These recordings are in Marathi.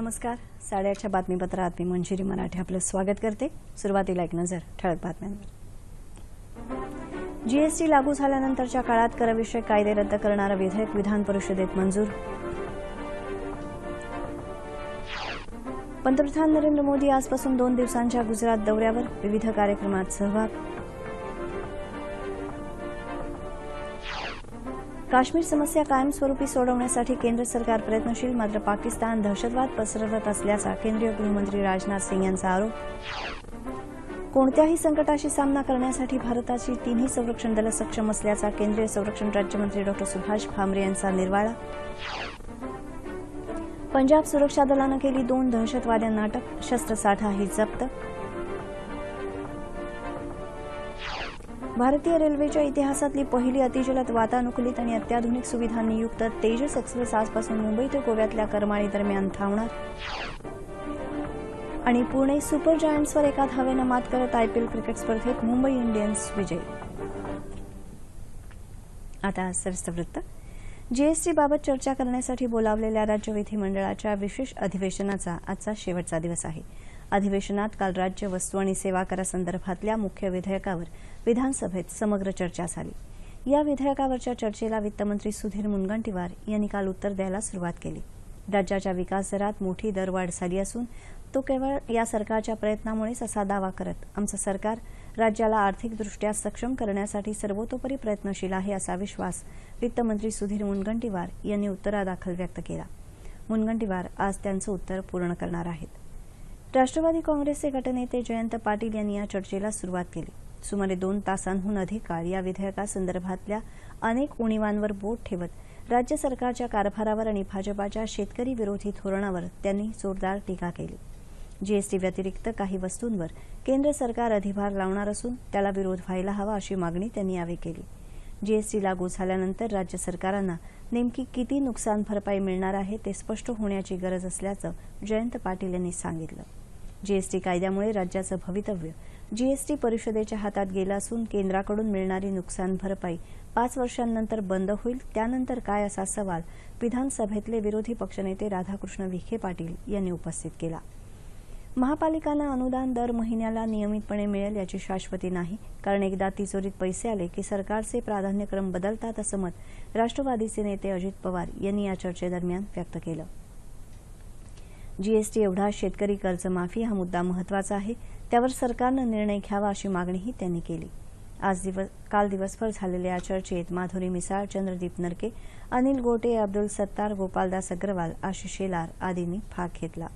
नमस्कार. 8:30च्या बातमीपत्रात मी मंजिरी मराठे आपलं स्वागत करते. सुरुवातीला एक नजर ठळक बातम्यांवर. जीएसटी लागू झाल्यानंतरच्या काळात करविषयक कायदे रद्द करणारं विधेयक विधान परिषदेत मंजूर. पंतप्रधान नरेंद्र मोदी आजपासून 2 दिवसांच्या गुजरात दौऱ्यावर. विविध कार्यक्रमात सहभाग. काश्मीर समस्या कायमस्वरूपी सोडवण्यासाठी केंद्र सरकार प्रयत्नशील, मात्र पाकिस्तान दहशतवाद पसरवत असल्याचा केंद्रीय गृहमंत्री राजनाथ सिंग यांचा आरोप. कोणत्याही संकटाशी सामना करण्यासाठी भारताची तिन्ही संरक्षण दलं सक्षम असल्याचा केंद्रीय संरक्षण राज्यमंत्री डॉ. सुभाष भामरे यांचा निर्वाळा. पंजाब सुरक्षा दलानं केली 2 दहशतवाद्यांना अटक, शस्त्रसाठाही जप्त. भारतीय रेल्वेच्या इतिहासातली पहिली अतिजलद वातानुकूलित आणि अत्याधुनिक सुविधांनी युक्त तेजस एक्सप्रेस आजपासून मुंबई ते गोव्यातल्या करमाळी दरम्यान धावणार. आणि पुणे सुपर जायंट्सवर एका धावेनं मात करत आयपीएल क्रिकेट स्पर्धेत मुंबई इंडियन्स विजयी. आता सविस्तर वृत्त. जीएसटीबाबत चर्चा करण्यासाठी बोलावलेल्या राज्य विधिमंडळाच्या विशेष अधिवेशनाचा आजचा शेवटचा दिवस आहे. अधिवेशनात काल राज्य वस्तू आणि सेवा करासंदर्भातल्या मुख्य विधेयकावर विधानसभेत समग्र चर्चा झाली. या विधेयकावरच्या चर्चेला वित्तमंत्री सुधीर मुनगंटीवार यांनी काल उत्तर द्यायला सुरुवात केली. राज्याच्या विकास दरात मोठी दरवाढ झाली असून तो केवळ या सरकारच्या प्रयत्नामुळेच असा दावा करत आमचं सरकार राज्याला आर्थिकदृष्ट्या सक्षम करण्यासाठी सर्वतोपरी प्रयत्नशील आहे असा विश्वास वित्तमंत्री सुधीर मुनगंटीवार यांनी उत्तरादाखल व्यक्त केला. मुनगंटीवार आज त्यांचं उत्तर पूर्ण करणार आहेत. राष्ट्रवादी काँग्रेसचे गटनेते जयंत पाटील यांनी या चर्चेला सुरुवात केली. सुमारे 2 तासांहून अधिक काळ या विधेयकासंदर्भातल्या अनेक उणीवांवर बोट ठेवत राज्य सरकारच्या कारभारावर आणि भाजपाच्या शेतकरी विरोधी धोरणावर त्यांनी जोरदार टीका केली. जीएसटी व्यतिरिक्त काही वस्तूंवर केंद्र सरकार अधिभार लावणार असून त्याला विरोध व्हायला हवा अशी मागणी त्यांनी यावेळी केली. जीएसटी लागू झाल्यानंतर राज्य सरकारांना नेमकी किती नुकसान भरपाई मिळणार आहे ते स्पष्ट होण्याची गरज असल्याचं जयंत पाटील यांनी सांगितलं. जीएसटी कायद्यामुळे राज्याचं भवितव्य जीएसटी परिषदेच्या हातात गेलं असून केंद्राकडून मिळणारी नुकसान भरपाई 5 वर्षांनंतर बंद होईल, त्यानंतर काय असा सवाल विधानसभेतले विरोधी पक्षनेते राधाकृष्ण विखे पाटील यांनी उपस्थित केला. महापालिकांना अनुदान दर महिन्याला नियमितपणे मिळेल याची शाश्वती नाही, कारण एकदा तिजोरीत पैसे आले की सरकारचे प्राधान्यक्रम बदलतात असं मत राष्ट्रवादीचे नेते अजित पवार यांनी या चर्चेदरम्यान व्यक्त केलं. जीएसटी एवढा शेतकरी कर्जमाफी हा मुद्दा महत्वाचा आहे, त्यावर सरकारनं निर्णय घ्यावा अशी मागणीही त्यांनी केली. काल दिवसभर झालेल्या या चर्चेत माधुरी मिसाळ, चंद्रदीप नरके, अनिल गोटे, अब्दुल सत्तार, गोपालदास अग्रवाल, आशिष शेलार आदींनी भाग घेतला.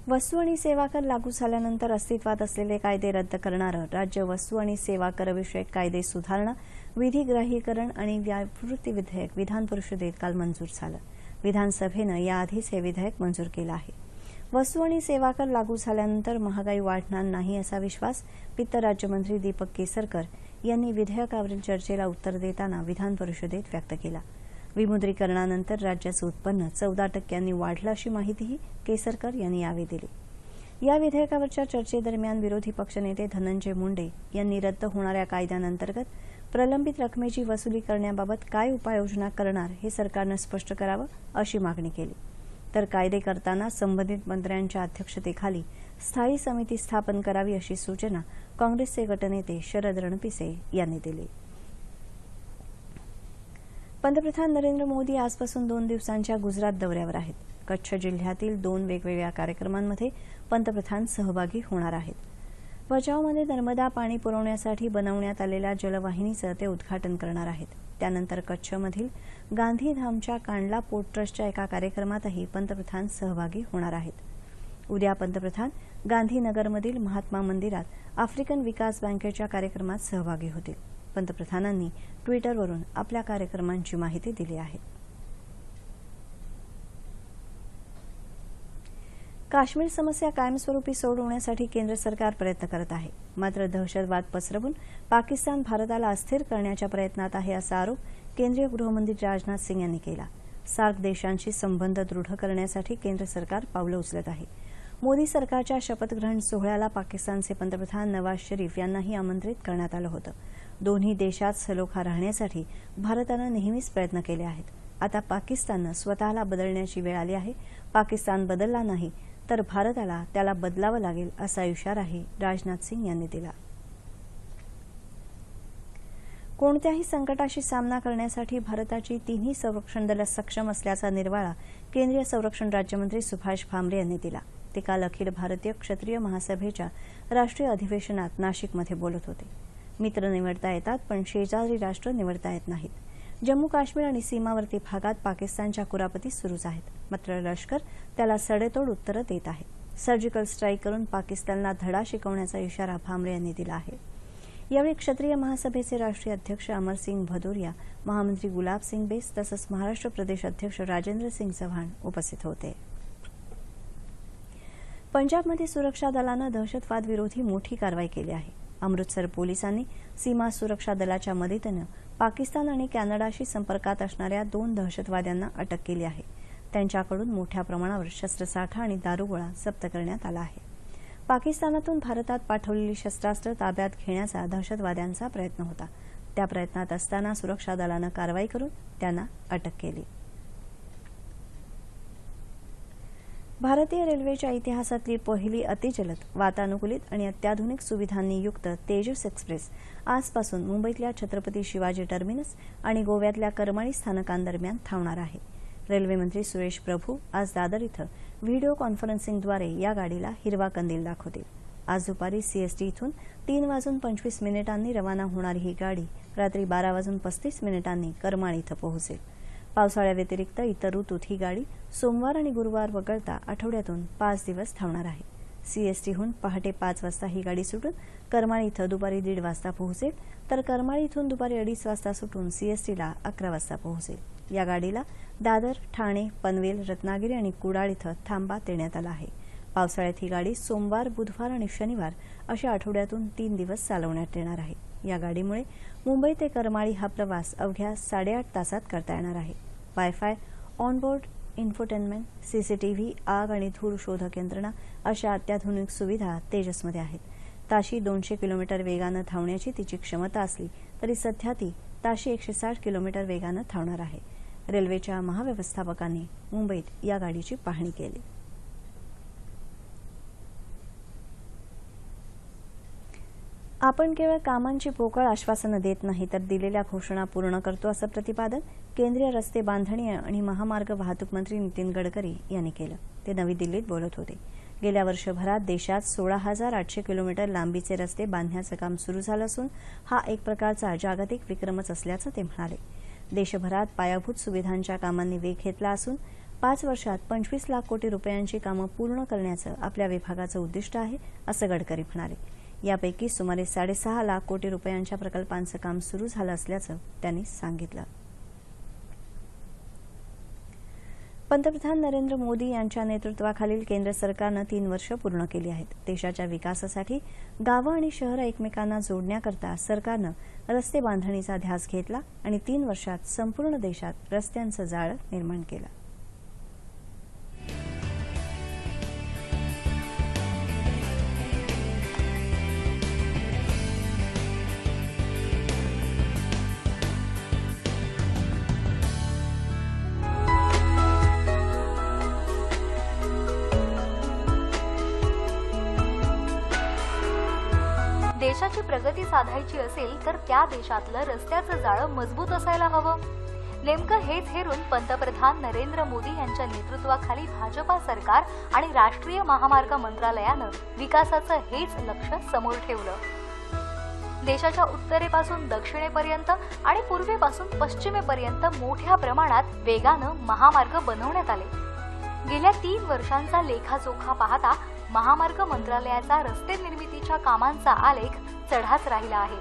वस्तू आणि सेवा कर लागू झाल्यानंतर अस्तित्वात असलेले कायदे रद्द करणारं राज्य वस्तू आणि सेवा करविषयक कायदे सुधारणा, विधिग्राह्यीकरण आणि व्यावृत्ती विधेयक विधान परिषदेत काल मंजूर झालं. विधानसभेनं याआधीच हे विधेयक मंजूर केलं आहे. वस्तू आणि सेवा कर लागू झाल्यानंतर महागाई वाढणार नाही असा विश्वास वित्त राज्यमंत्री दीपक केसरकर यांनी विधेयकावरील चर्चेला उत्तर देताना विधान परिषदेत व्यक्त केला. विमुद्रीकरणानंतर राज्याचं उत्पन्न 14% वाढलं अशी माहितीही केसरकर यांनी यावेळी दिली. या विधेयकावरच्या चर्चेदरम्यान विरोधी पक्षनेते धनंजय मुंडे यांनी रद्द होणाऱ्या कायद्याअंतर्गत प्रलंबित रकमेची वसुली करण्याबाबत काय उपाययोजना करणार हे सरकारनं स्पष्ट करावं अशी मागणी केली. तर कायदे करताना संबंधित मंत्र्यांच्या अध्यक्षतेखाली स्थायी समिती स्थापन करावी अशी सूचना काँग्रेसचे गटनेते शरद रणपिसे यांनी दिली. पंतप्रधान नरेंद्र मोदी आजपासून 2 दिवसांच्या गुजरात दौऱ्यावर आहेत. कच्छ जिल्ह्यातील 2 वेगवेगळ्या कार्यक्रमांमध्ये पंतप्रधान सहभागी होणार आहेत. भचाऊमध्ये नर्मदा पाणी पुरवण्यासाठी बनवण्यात आलेल्या जलवाहिनीचं ते उद्घाटन करणार आहेत. त्यानंतर कच्छमधील गांधीधामच्या कांडला पोर्ट ट्रस्टच्या एका कार्यक्रमातही पंतप्रधान सहभागी होणार आहेत. उद्या पंतप्रधान गांधीनगरमधील महात्मा मंदिरात आफ्रिकन विकास बँकेच्या कार्यक्रमात सहभागी होतील. पंतप्रधानांनी ट्विटरवरून आपल्या कार्यक्रमांची माहिती दिली आहे. काश्मीर समस्या कायमस्वरूपी सोडवण्यासाठी केंद्र सरकार प्रयत्न करत आहे, मात्र दहशतवाद पसरवून पाकिस्तान भारताला अस्थिर करण्याच्या प्रयत्नात आहे असा आरोप केंद्रीय गृहमंत्री राजनाथ सिंग यांनी केला. सार्क देशांशी संबंध दृढ करण्यासाठी केंद्र सरकार पावलं उचलत आहे. मोदी सरकारच्या शपथग्रहण सोहळ्याला पाकिस्तानचे पंतप्रधान नवाज शरीफ यांनाही आमंत्रित करण्यात आलं होतं. दोन्ही देशात सलोखा राहण्यासाठी भारतानं नेहमीच प्रयत्न केले आहेत. आता पाकिस्ताननं स्वतःला बदलण्याची वेळ आली आहे. पाकिस्तान बदलला नाही तर भारताला त्याला बदलावं लागेल असा इशाराही राजनाथ सिंग यांनी दिला. कोणत्याही संकटाशी सामना करण्यासाठी भारताची तिन्ही संरक्षण दलं सक्षम असल्याचा निर्वाळा केंद्रीय संरक्षण राज्यमंत्री सुभाष भामरे यांनी दिला. ते काल अखिल भारतीय क्षत्रिय महासभेच्या राष्ट्रीय अधिवेशनात नाशिकमध्ये बोलत होते. मित्र निवडता येतात पण शेजारी राष्ट्र निवडता येत नाहीत. जम्मू काश्मीर आणि सीमावर्ती भागात पाकिस्तानच्या कुरापती सुरूच आहेत. मात्र लष्कर त्याला सडेतोड उत्तरं देत आहे. सर्जिकल स्ट्राईक करून पाकिस्तानला धडा शिकवण्याचा इशारा भामरे यांनी दिला आहे. यावेळी क्षत्रिय महासभेचे राष्ट्रीय अध्यक्ष अमरसिंग भदौरिया, महामंत्री गुलाब सिंग बेस तसंच महाराष्ट्र प्रदेश अध्यक्ष राजेंद्र सिंग चव्हाण उपस्थित होते. पंजाबमध्ये सुरक्षा दलानं दहशतवाद विरोधी मोठी कारवाई केली आहे. अमृतसर पोलिसांनी सीमा सुरक्षा दलाच्या मदतीनं पाकिस्तान आणि कॅनडाशी संपर्कात असणाऱ्या 2 दहशतवाद्यांना अटक केली आहे. त्यांच्याकडून मोठ्या प्रमाणावर शस्त्रसाठा आणि दारुगोळा जप्त करण्यात आला आहे. पाकिस्तानातून भारतात पाठवलेली शस्त्रास्त्र ताब्यात घेण्याचा दहशतवाद्यांचा प्रयत्न होता. त्या प्रयत्नात असताना सुरक्षा दलानं कारवाई करून त्यांना अटक केली. भारतीय रेल्वेच्या इतिहासातली पहिली अतिजलद, वातानुकूलित आणि अत्याधुनिक सुविधांनी युक्त तेजस एक्सप्रेस आजपासून मुंबईतल्या छत्रपती शिवाजी टर्मिनस आणि गोव्यातल्या करमाळी स्थानकांदरम्यान धावणार आहे. रेल्वेमंत्री सुरेश प्रभू आज दादर इथं व्हिडिओ कॉन्फरन्सिंगद्वारे या गाडीला हिरवा कंदील दाखवतील. आज दुपारी सीएसटी इथून 3:25 रवाना होणारी ही गाडी रात्री 12:35 करमाळी इथं पोहोचेल. पावसाळ्याव्यतिरिक्त इतर ऋतूत ही गाडी सोमवार आणि गुरुवार वगळता आठवड्यातून 5 दिवस धावणार आहे. सीएसटीहून पहाटे 5 वाजता ही गाडी सुटून करमाळी इथं दुपारी 1:30 वाजता पोहोचेल, तर करमाळी इथून दुपारी 2:30 वाजता सुटून सीएसटीला 11 वाजता पोहोचेल. या गाडीला दादर, ठाणे, पनवेल, रत्नागिरी आणि कुडाळ इथं थांबा देण्यात आला आहे. पावसाळ्यात ही गाडी सोमवार, बुधवार आणि शनिवार अशा आठवड्यातून 3 दिवस चालवण्यात येणार आहे. या गाडीमुळे मुंबई ते करमाळी हा प्रवास अवघ्या 8.5 तासात करता येणार आहे. वायफाय, ऑनबोर्ड इन्फोटेनमेंट, सीसीटीव्ही, आग आणि धूर शोधक यंत्रणा अशा अत्याधुनिक सुविधा तेजसमध्ये आहेत. ताशी 200 किलोमीटर वेगानं धावण्याची तिची क्षमता असली तरी सध्या ती ताशी 160 किलोमीटर वेगानं धावणार आहे. रेल्वेच्या महाव्यवस्थापकांनी मुंबईत या गाडीची पाहणी केली. आपण केवळ कामांची पोकळ आश्वासनं देत नाही तर दिलेल्या घोषणा पूर्ण करतो असं प्रतिपादन केंद्रीय रस्ते बांधणी आणि महामार्ग वाहतूक मंत्री नितीन गडकरी यांनी केलं. ते नवी दिल्लीत बोलत होते. गेल्या वर्षभरात देशात 16,800 किलोमीटर लांबीचे रस्ते बांधण्याचं काम सुरू झालं असून हा एक प्रकारचा जागतिक विक्रमच असल्याचं ते म्हणाले. देशभरात पायाभूत सुविधांच्या कामांनी वेग घेतला असून 5 वर्षात 25 लाख कोटी रुपयांची कामं पूर्ण करण्याचं आपल्या विभागाचं उद्दिष्ट आहे असं गडकरी म्हणाले. यापैकी सुमारे 6.5 लाख कोटी रुपयांच्या प्रकल्पांचं काम सुरू झालं असल्याचं त्यांनी सांगितलं. पंतप्रधान नरेंद्र मोदी यांच्या नेतृत्वाखालील केंद्र सरकारनं 3 वर्ष पूर्ण केली आहेत. देशाच्या विकासासाठी गावं आणि शहरं एकमेकांना जोडण्याकरता सरकारनं रस्ते बांधणीचा ध्यास घेतला आणि 3 वर्षात संपूर्ण देशात रस्त्यांचं जाळं निर्माण केलं. देशाची प्रगती साधायची असेल तर त्या देशातलं रस्त्याचं जाळं मजबूत असायला हवं. नेमकं हेच हेरून पंतप्रधान नरेंद्र मोदी यांच्या नेतृत्वाखाली भाजपा सरकार आणि राष्ट्रीय महामार्ग मंत्रालयानं विकासाचं हेच लक्ष्य समोर ठेवलं. देशाच्या उत्तरेपासून दक्षिणेपर्यंत आणि पूर्वेपासून पश्चिमेपर्यंत मोठ्या प्रमाणात वेगानं महामार्ग बनवण्यात आले. गेल्या 3 वर्षांचा लेखाजोखा पाहता महामार्ग मंत्रालयाचा रस्ते निर्मितीच्या कामांचा आलेख चढाच राहिला आहे.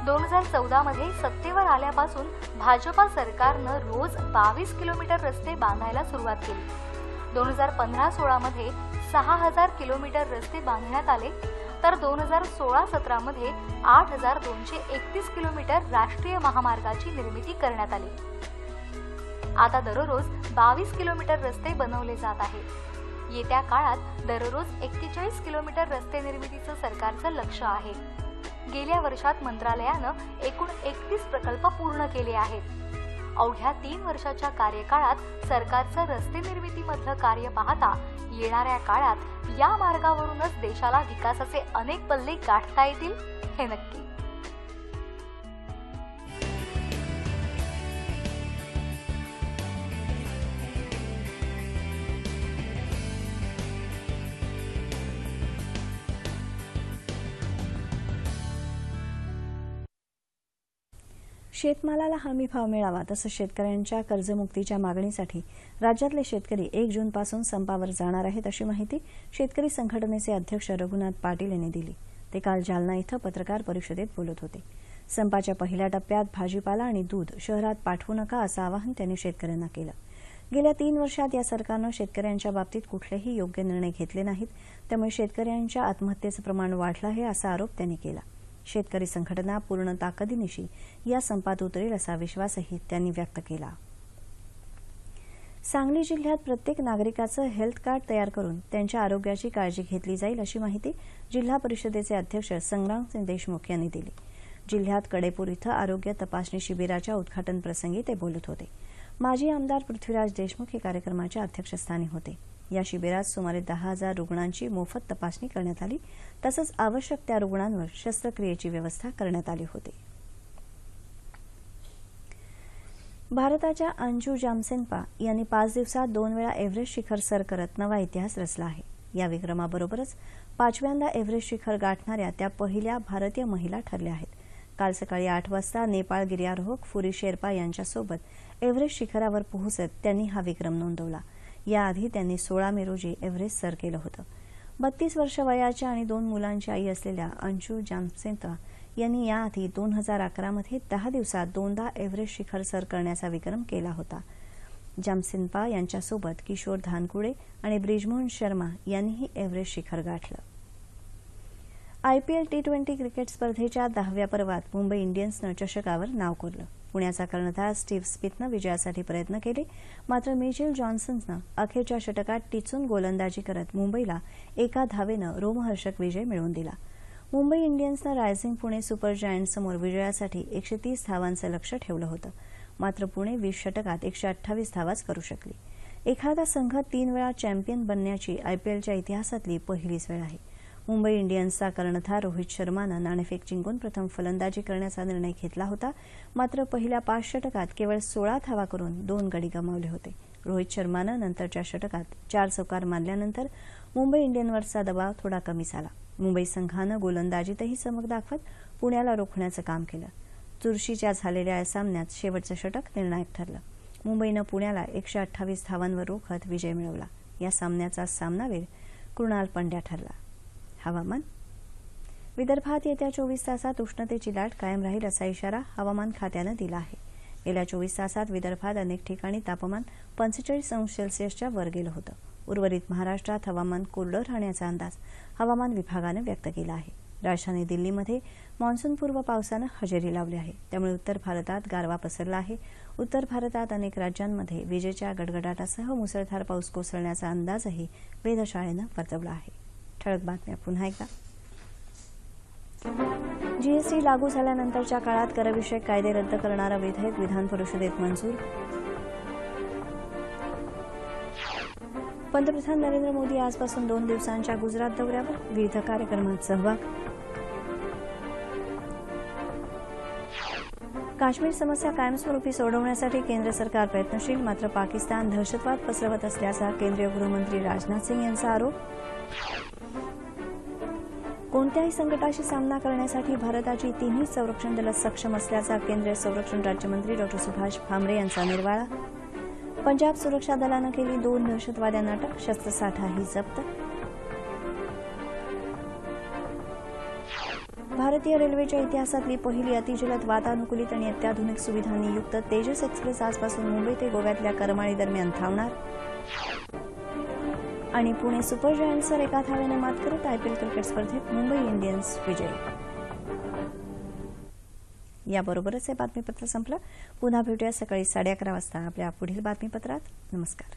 2014 मध्ये सत्तेवर आल्यापासून भाजपा सरकारनं रोज 22 किलोमीटर रस्ते बांधायला सुरुवात केली. 2015-16 मध्ये 6,000 किलोमीटर रस्ते बांधण्यात आले, तर 2016-17 मध्ये 8,231 किलोमीटर राष्ट्रीय महामार्गाची निर्मिती करण्यात आली. आता दररोज 22 किलोमीटर रस्ते बनवले जात आहेत. येत्या काळात दररोज 41 किलोमीटर रस्ते निर्मितीचं सरकारचं लक्ष्य आहे. गेल्या वर्षात मंत्रालयानं एकूण 31 प्रकल्प पूर्ण केले आहेत. अवघ्या 3 वर्षाच्या कार्यकाळात सरकारचं रस्ते निर्मितीमधलं कार्य पाहता येणाऱ्या काळात या मार्गावरूनच देशाला विकासाचे अनेक पल्ले गाठता येतील हे नक्की. शेतमालाला हमी भाव मिळावा तसंच शेतकऱ्यांच्या कर्जमुक्तीच्या मागणीसाठी राज्यातले शेतकरी 1 जूनपासून संपावर जाणार आहेत अशी माहिती शेतकरी संघटनेचे अध्यक्ष रघुनाथ पाटील यांनी दिली. ते काल जालना इथं पत्रकार परिषदेत बोलत होते. संपाच्या पहिल्या टप्प्यात भाजीपाला आणि दूध शहरात पाठवू नका असं आवाहन त्यांनी शेतकऱ्यांना केलं. गेल्या 3 वर्षात या सरकारनं शेतकऱ्यांच्या बाबतीत कुठलेही योग्य निर्णय घेतले नाहीत, त्यामुळे शेतकऱ्यांच्या आत्महत्येचं प्रमाण वाढलं आहे असा आरोप त्यांनी केला. शेतकरी संघटना पूर्ण ताकदीनिशी या संपात उतरेल असा विश्वासही त्यांनी व्यक्त केला. सांगली जिल्ह्यात प्रत्येक नागरिकाचं हेल्थ कार्ड तयार करून त्यांच्या आरोग्याची काळजी घेतली जाईल अशी माहिती जिल्हा परिषदेचे अध्यक्ष संग्रामसिंह देशमुख यांनी दिली. जिल्ह्यात कडेपूर इथं आरोग्य तपासणी शिबिराच्या उद्घाटन प्रसंगी ते बोलत होते. माजी आमदार पृथ्वीराज देशमुख हे कार्यक्रमाच्या अध्यक्षस्थानी होते. या शिबिरात सुमारे 10,000 रुग्णांची मोफत तपासणी करण्यात आली. तसंच आवश्यक त्या रुग्णांवर शस्त्रक्रियेची व्यवस्था करण्यात आली होती. भारताच्या अंजू जामसेनपा यांनी 5 दिवसात 2 वेळा एव्हरेस्ट शिखर सर करत नवा इतिहास रचला आहे. या विक्रमाबरोबरच 5व्यांदा एव्हरेस्ट शिखर गाठणाऱ्या त्या पहिल्या भारतीय महिला ठरल्या आहेत. काल सकाळी 8 वाजता नेपाळ गिर्यारोहक फुरी शेर्पा यांच्यासोबत एव्हरेस्ट शिखरावर पोहोचत त्यांनी हा विक्रम नोंदवला. याआधी त्यांनी 16 मे रोजी एव्हरेस्ट सर केलं होतं. 32 वर्ष वयाच्या आणि 2 मुलांची आई असलेल्या अंशू जामसेनपा यांनी याआधी 2011 मध्ये 10 दिवसात 2दा एव्हरेस्ट शिखर सर करण्याचा विक्रम केला होता. जामसेनपा यांच्यासोबत किशोर धानकुडे आणि ब्रिजमोहन शर्मा यांनीही एव्हरेस्ट शिखर गाठलं. आयपीएल टी20 क्रिकेट स्पर्धेच्या 10व्या पर्वात मुंबई इंडियन्सनं चषकावर नाव कोरलं. पुण्याचा कर्णधार स्टीव्ह स्मिथनं विजयासाठी प्रयत्न केले, मात्र मिचेल जॉन्सननं अखेरच्या षटकात टिचून गोलंदाजी करत मुंबईला 1 धावेनं रोमहर्षक विजय मिळवून दिला. मुंबई इंडियन्सनं रायझिंग पुणे सुपर जायंट्ससमोर विजयासाठी 130 धावांचं लक्ष्य ठेवलं होतं, मात्र पुणे 20 षटकात 128 धावाच करू शकली. एखादा संघ 3 वेळा चॅम्पियन बनण्याची आयपीएलच्या इतिहासातली पहिलीच वेळ आहे. मुंबई इंडियन्सचा कर्णधार रोहित शर्मानं नाणेफेक जिंकून प्रथम फलंदाजी करण्याचा निर्णय घेतला होता, मात्र पहिल्या 5 षटकात केवळ 16 धावा करून 2 गडी गमावले होते. रोहित शर्मानं नंतरच्या षटकात 4 चौकार मारल्यानंतर मुंबई इंडियन्सवरचा दबाव थोडा कमी झाला. मुंबई संघानं गोलंदाजीतही चमक दाखवत पुण्याला रोखण्याचं काम केलं. चुरशीच्या झालेल्या या सामन्यात शेवटचं षटक निर्णायक ठरलं. मुंबईनं पुण्याला 128 धावांवर रोखत विजय मिळवला. या सामन्याचा सामनावीर कृणाल पंड्या ठरला. हवामान. विदर्भात येत्या 24 तासात उष्णतेची लाट कायम राहील असा इशारा हवामान खात्यानं दिला आहे. गेल्या 24 तासात विदर्भात अनेक ठिकाणी तापमान 45 अंश सेल्सिअसच्या वर गेलं होतं. उर्वरित महाराष्ट्रात हवामान कोरडं राहण्याचा अंदाज हवामान विभागानं व्यक्त केला आहे. राजधानी दिल्लीमध्ये मान्सूनपूर्व पावसानं हजेरी लावली आहे, त्यामुळे उत्तर भारतात गारवा पसरला आहे. उत्तर भारतात अनेक राज्यांमध्ये विजेच्या गडगडाटासह मुसळधार पाऊस कोसळण्याचा अंदाजही वेधशाळेनं वर्तवला आहे. ठळक बातम्या पुन्हा एकदा. जीएसटी लागू झाल्यानंतरच्या काळात करविषयक कायदे रद्द करणारं विधेयक विधान परिषदेत मंजूर. पंतप्रधान नरेंद्र मोदी आजपासून 2 दिवसांच्या गुजरात दौऱ्यावर. विविध कार्यक्रमात सहभाग. काश्मीर समस्या कायमस्वरूपी सोडवण्यासाठी केंद्र सरकार प्रयत्नशील, मात्र पाकिस्तान दहशतवाद पसरवत असल्याचा केंद्रीय गृहमंत्री राजनाथ सिंह यांचा आरोप. कोणत्याही संकटाशी सामना करण्यासाठी भारताची 3ही संरक्षण दलं सक्षम असल्याचा केंद्रीय संरक्षण राज्यमंत्री डॉ. सुभाष भामरे यांचा निर्वाळा. पंजाब सुरक्षा दलानं केली 2 दहशतवाद्यांना अटक, शस्त्रसाठाही जप्त. भारतीय रेल्वेच्या इतिहासातली पहिली अतिजलद वातानुकूलित आणि अत्याधुनिक सुविधांनी युक्त तेजस एक्सप्रेस आजपासून मुंबई ते गोव्यातल्या करमाळी दरम्यान धावणार. आणि पुणे सुपर जायंट्सवर 1 धावेनं मात करत आयपीएल क्रिकेट स्पर्धेत मुंबई इंडियन्स विजयी. याबरोबरच हे बातमीपत्र संपलं. पुन्हा भेटूया सकाळी 11:30 वाजता आपल्या पुढील बातमीपत्रात. नमस्कार.